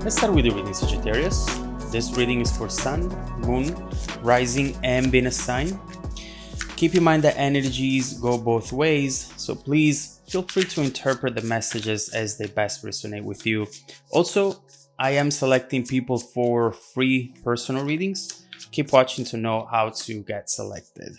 Let's start with the reading, Sagittarius. This reading is for Sun, Moon, Rising, and Venus sign. Keep in mind that energies go both ways, so please feel free to interpret the messages as they best resonate with you. Also, I am selecting people for free personal readings. Keep watching to know how to get selected.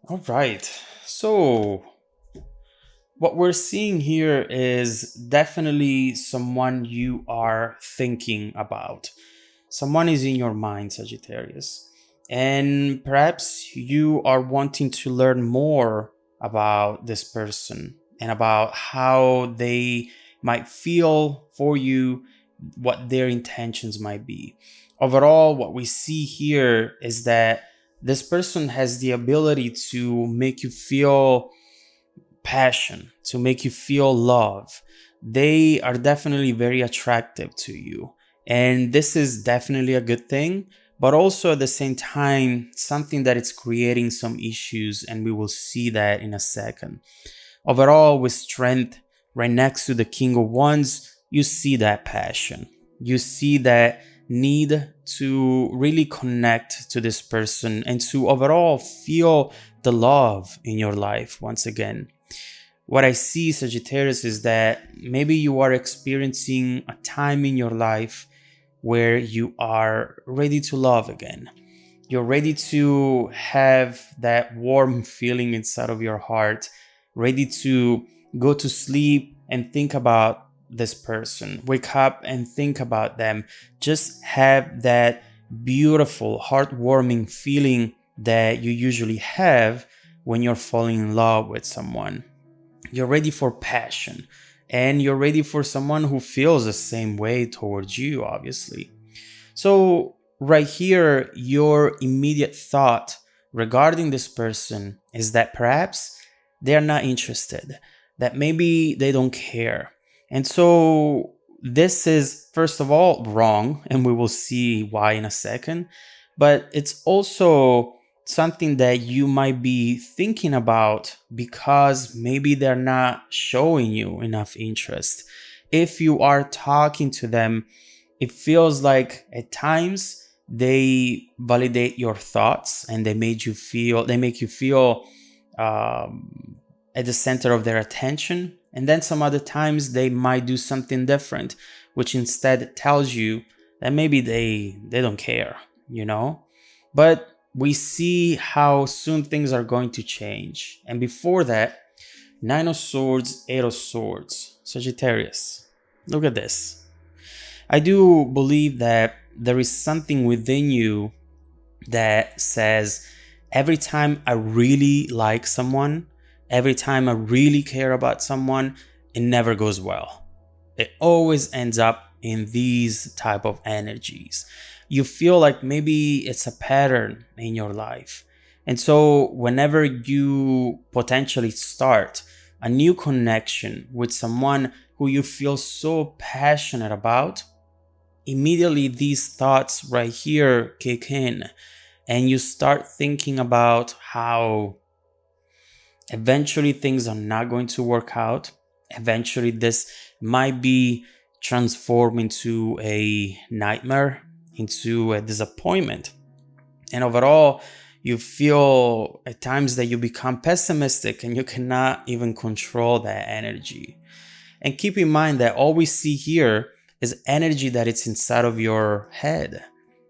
All right, so what we're seeing here is definitely someone you are thinking about. Someone is in your mind, Sagittarius. And perhaps you are wanting to learn more about this person and about how they might feel for you, what their intentions might be. Overall, what we see here is that this person has the ability to make you feel passion, to make you feel love. They are definitely very attractive to you. And this is definitely a good thing, but also at the same time, something that it's creating some issues, and we will see that in a second. Overall, with strength right next to the King of Wands, you see that passion. You see that need to really connect to this person and to overall feel the love in your life once again. What I see, Sagittarius, is that maybe you are experiencing a time in your life where you are ready to love again. You're ready to have that warm feeling inside of your heart, ready to go to sleep and think about this person, wake up and think about them, just have that beautiful, heartwarming feeling that you usually have when you're falling in love with someone. You're ready for passion, and you're ready for someone who feels the same way towards you, obviously. So right here, your immediate thought regarding this person is that perhaps they're not interested, that maybe they don't care. And so this is, first of all, wrong, and we will see why in a second. But it's also something that you might be thinking about because maybe they're not showing you enough interest. If you are talking to them, it feels like at times they validate your thoughts and they make you feel at the center of their attention. And then some other times they might do something different, which instead tells you that maybe they don't care, you know? But we see how soon things are going to change. And before that, Nine of Swords, Eight of Swords, Sagittarius. Look at this. I do believe that there is something within you that says, every time I really like someone, every time I really care about someone, it never goes well. It always ends up in these type of energies. You feel like maybe it's a pattern in your life. And so whenever you potentially start a new connection with someone who you feel so passionate about, immediately these thoughts right here kick in, and you start thinking about how eventually things are not going to work out. Eventually this might be transformed into a nightmare, into a disappointment. And overall, you feel at times that you become pessimistic and you cannot even control that energy. And keep in mind that all we see here is energy that it's inside of your head.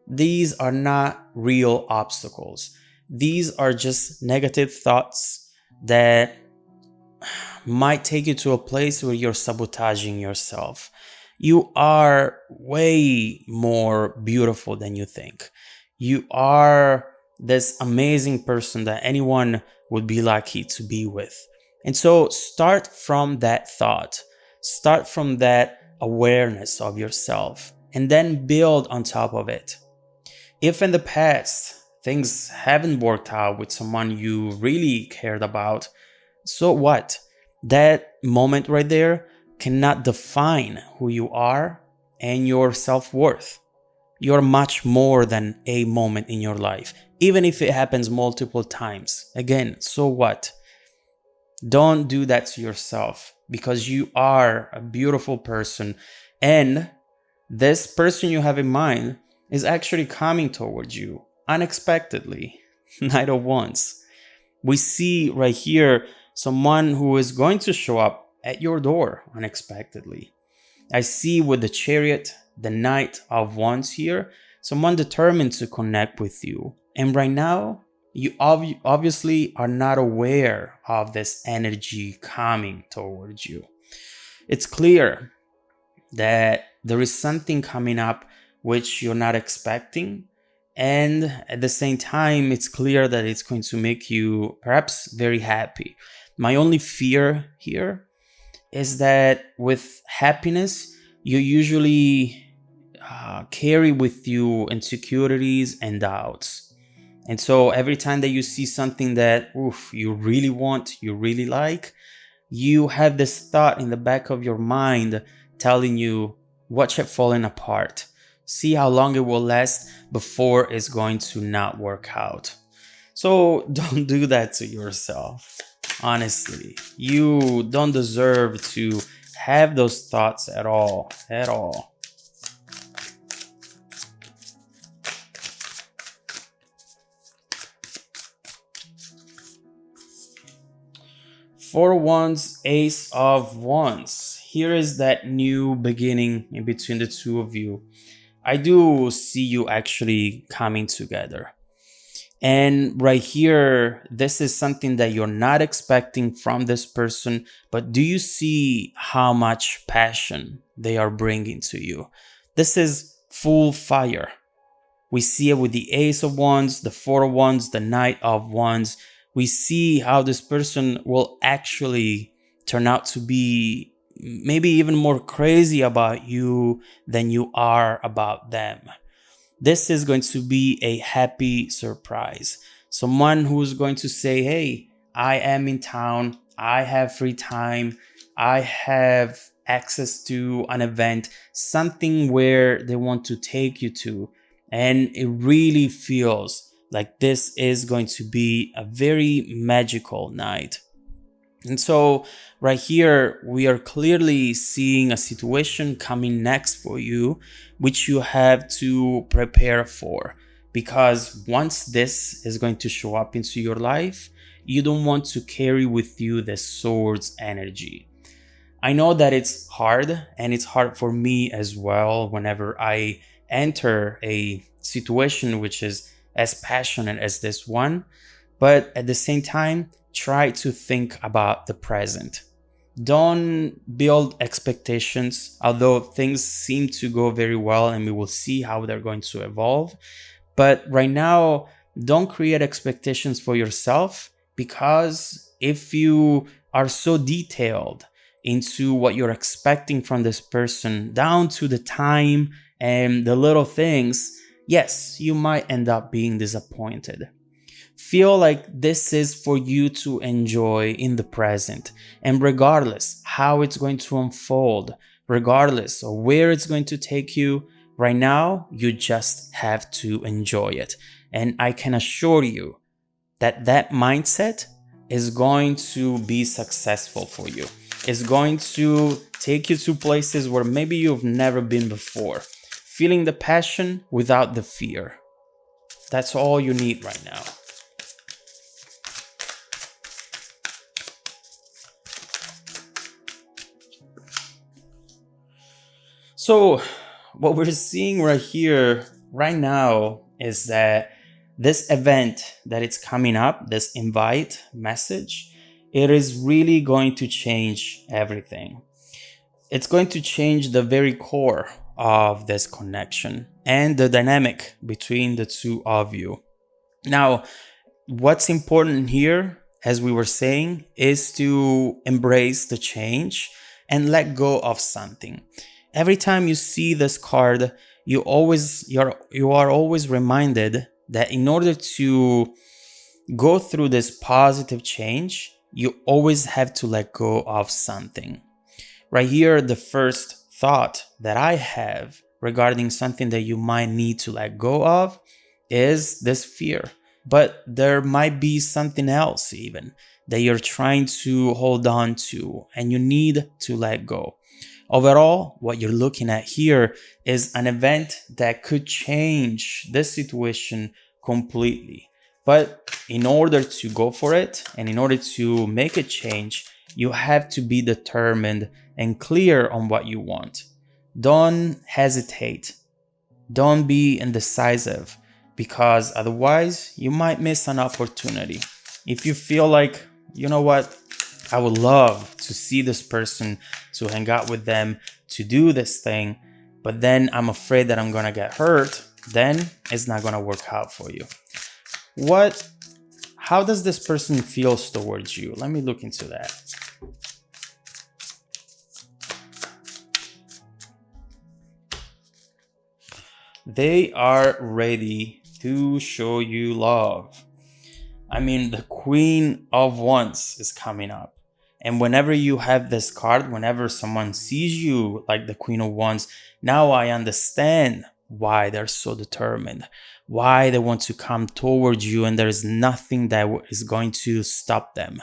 These are not real obstacles. These are just negative thoughts that might take you to a place where you're sabotaging yourself. You are way more beautiful than you think. You are this amazing person that anyone would be lucky to be with. And so start from that thought. Start from that awareness of yourself, and then build on top of it. If in the past things haven't worked out with someone you really cared about, so what? That moment right there cannot define who you are and your self-worth. You're much more than a moment in your life, even if it happens multiple times. Again, so what? Don't do that to yourself, because you are a beautiful person, and this person you have in mind is actually coming towards you unexpectedly, Knight of Wands. We see right here someone who is going to show up at your door unexpectedly. I see with the Chariot, the Knight of Wands here, someone determined to connect with you. And right now, you obviously are not aware of this energy coming towards you. It's clear that there is something coming up which you're not expecting. And at the same time, it's clear that it's going to make you perhaps very happy. My only fear here is that with happiness, you usually carry with you insecurities and doubts. And so every time that you see something that you really want, you really like, you have this thought in the back of your mind telling you, watch it falling apart. See how long it will last before it's going to not work out. So don't do that to yourself. Honestly, you don't deserve to have those thoughts at all, at all. Four of Wands, Ace of Wands. Here is that new beginning in between the two of you. I do see you actually coming together. And right here, this is something that you're not expecting from this person, but do you see how much passion they are bringing to you? This is full fire. We see it with the Ace of Wands, the Four of Wands, the Knight of Wands. We see how this person will actually turn out to be maybe even more crazy about you than you are about them. This is going to be a happy surprise. Someone who's going to say, hey, I am in town, I have free time, I have access to an event, something where they want to take you to. And it really feels like this is going to be a very magical night. And so right here, we are clearly seeing a situation coming next for you, which you have to prepare for. Because once this is going to show up into your life, you don't want to carry with you the Swords energy. I know that it's hard, and it's hard for me as well whenever I enter a situation which is as passionate as this one. But at the same time, try to think about the present. Don't build expectations, although things seem to go very well and we will see how they're going to evolve. But right now, don't create expectations for yourself, because if you are so detailed into what you're expecting from this person, down to the time and the little things, yes, you might end up being disappointed. Feel like this is for you to enjoy in the present, and regardless how it's going to unfold, regardless of where it's going to take you, right now you just have to enjoy it. And I can assure you that that mindset is going to be successful for you. It's going to take you to places where maybe you've never been before. Feeling the passion without the fear. That's all you need right now. So what we're seeing right here, right now, is that this event that it's coming up, this invite message, it is really going to change everything. It's going to change the very core of this connection and the dynamic between the two of you. Now, what's important here, as we were saying, is to embrace the change and let go of something. Every time you see this card, you are always reminded that in order to go through this positive change, you always have to let go of something. Right here, the first thought that I have regarding something that you might need to let go of is this fear. But there might be something else even that you're trying to hold on to and you need to let go. Overall, what you're looking at here is an event that could change this situation completely. But in order to go for it and in order to make a change, you have to be determined and clear on what you want. Don't hesitate. Don't be indecisive, because otherwise you might miss an opportunity. If you feel like, you know what, I would love to see this person, to hang out with them, to do this thing, but then I'm afraid that I'm gonna get hurt, then it's not gonna work out for you. How does this person feel towards you? Let me look into that. They are ready to show you love. I mean, the Queen of Wands is coming up. And whenever you have this card, whenever someone sees you like the Queen of Wands, now I understand why they're so determined, why they want to come towards you, and there is nothing that is going to stop them.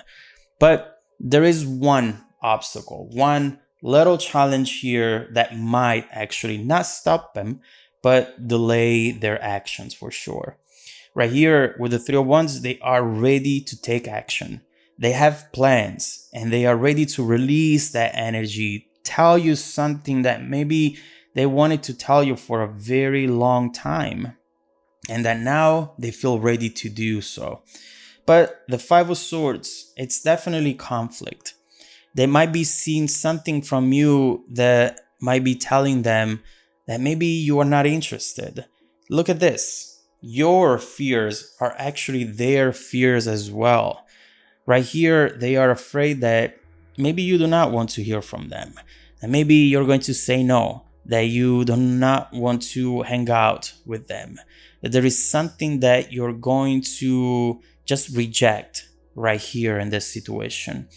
But there is one obstacle, one little challenge here that might actually not stop them, but delay their actions for sure. Right here with the Three of Wands, they are ready to take action. They have plans and they are ready to release that energy, tell you something that maybe they wanted to tell you for a very long time, and that now they feel ready to do so. But the Five of Swords, it's definitely conflict. They might be seeing something from you that might be telling them that maybe you are not interested. Look at this. Your fears are actually their fears as well. Right here, they are afraid that maybe you do not want to hear from them. And maybe you're going to say no, that you do not want to hang out with them. That there is something that you're going to just reject right here in this situation.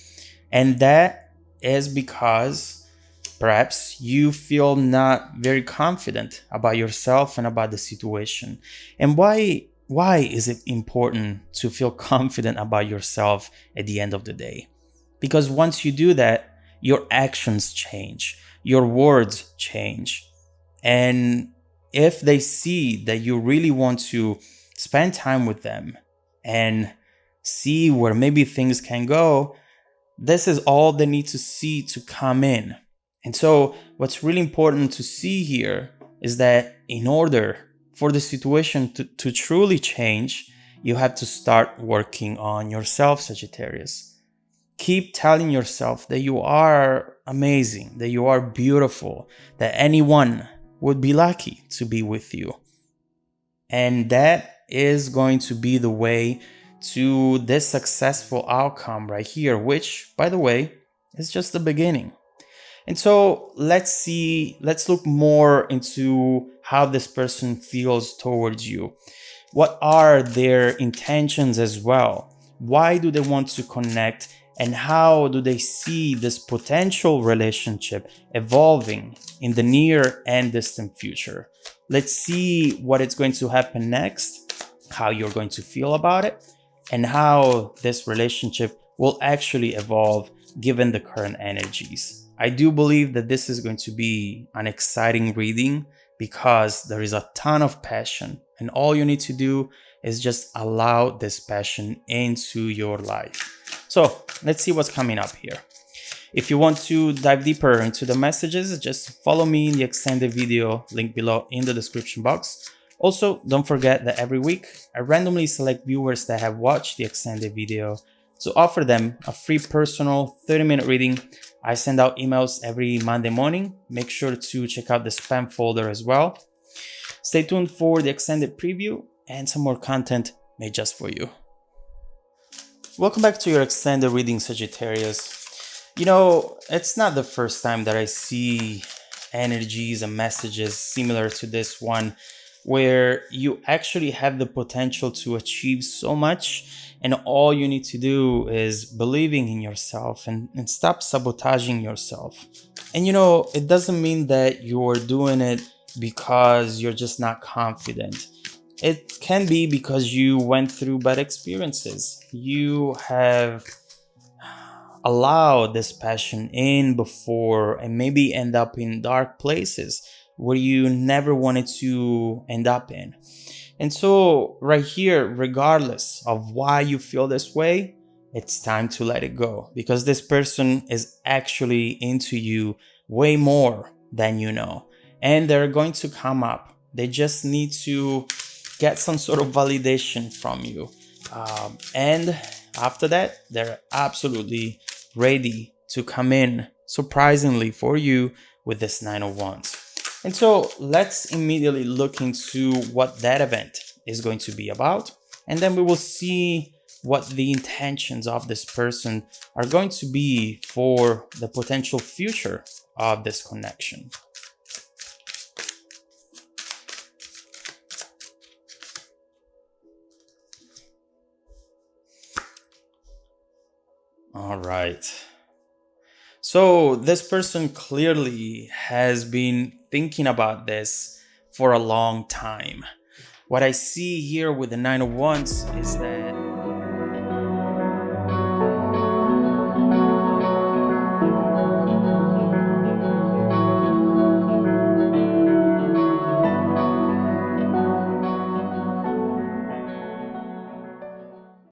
And that is because perhaps you feel not very confident about yourself and about the situation. And why is it important to feel confident about yourself at the end of the day? Because once you do that, your actions change, your words change. And if they see that you really want to spend time with them and see where maybe things can go, this is all they need to see to come in. And so what's really important to see here is that in order for the situation to truly change, you have to start working on yourself, Sagittarius. Keep telling yourself that you are amazing, that you are beautiful, that anyone would be lucky to be with you. And that is going to be the way to this successful outcome right here, which, by the way, is just the beginning. And so let's look more into how this person feels towards you. What are their intentions as well? Why do they want to connect? And how do they see this potential relationship evolving in the near and distant future? Let's see what is going to happen next, how you're going to feel about it, and how this relationship will actually evolve given the current energies. I do believe that this is going to be an exciting reading because there is a ton of passion, and all you need to do is just allow this passion into your life. So let's see what's coming up here. If you want to dive deeper into the messages, just follow me in the extended video link below in the description box. Also, don't forget that every week I randomly select viewers that have watched the extended video to offer them a free personal 30-minute reading. I send out emails every Monday morning. Make sure to check out the spam folder as well. Stay tuned for the extended preview and some more content made just for you. Welcome back to your extended reading, Sagittarius. You know, it's not the first time that I see energies and messages similar to this one, where you actually have the potential to achieve so much, and all you need to do is believing in yourself and stop sabotaging yourself. And you know, it doesn't mean that you're doing it because you're just not confident. It can be because you went through bad experiences. You have allowed this passion in before and maybe end up in dark places where you never wanted to end up in. And so, right here, regardless of why you feel this way, it's time to let it go, because this person is actually into you way more than you know. And they're going to come up. They just need to get some sort of validation from you. And after that, they're absolutely ready to come in, surprisingly for you, with this Nine of Wands. And so let's immediately look into what that event is going to be about. And then we will see what the intentions of this person are going to be for the potential future of this connection. All right. So this person clearly has been thinking about this for a long time. What I see here with the Nine of Wands is that